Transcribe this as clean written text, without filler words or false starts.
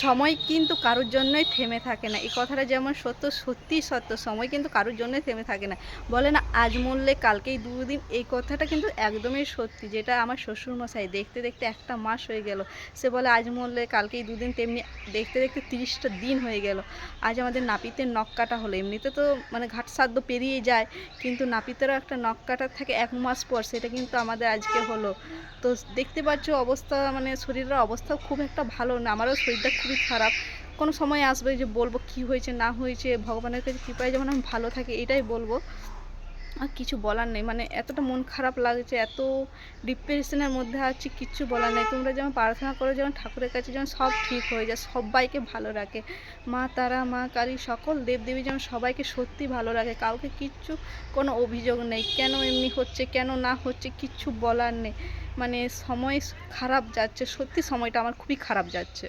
সময় কিন্তু কারোর জন্যই থেমে থাকে না। এই কথাটা যেমন সত্য, সত্যিই সত্য। সময় কিন্তু কারোর জন্যই থেমে থাকে না। বলে না আজ মরলে কালকেই দুদিন, এই কথাটা কিন্তু একদমই সত্যি। যেটা আমার শ্বশুরমশাই দেখতে, দেখতে ১ টা মাস হয়ে গেল। সে বলে আজ মরলে কালকেই দুদিন, তেমনি দেখতে, দেখতে ৩০ টা দিন হয়ে গেল। আজ আমাদের নাপিতের নখ কাটা হলো। এমনিতে তো মানে ঘাট শ্রাদ্ধ পেরিয়ে যায়। কিন্তু নাপিতেরও একটা নখ কাটার থাকে ১ মাস পর। সেটা কিন্তু আমাদের আজকে হলো। তো দেখতে পাচ্ছ অবস্থা, মানে শরীরের অবস্থাও খুব একটা ভালো না। আমারও শরীরটা খুবই খারাপ। কোনো সময় আসবে যে বলব কি হয়েছে না হয়েছে, ভগবানের কাছে কৃপায় যেমন আমি ভালো থাকি এটাই বলব। আর কিছু বলার নেই। মানে এতটা মন খারাপ লাগছে, এত ডিপ্রেশনের মধ্যে আছি, কিচ্ছু বলার নেই। তোমরা যেমন প্রার্থনা করো যেমন ঠাকুরের কাছে যেমন সব ঠিক হয়ে যায়, সব্বাইকে ভালো রাখে। মা তারা, মা কালী, সকল দেবদেবী যেমন সবাইকে সত্যি ভালো রাখে। কাউকে কিচ্ছু কোনো অভিযোগ নেই। কেন এমনি হচ্ছে, কেন না হচ্ছে, কিচ্ছু বলার নেই। মানে সময় খারাপ যাচ্ছে। সত্যি সময়টা আমার খুবই খারাপ যাচ্ছে।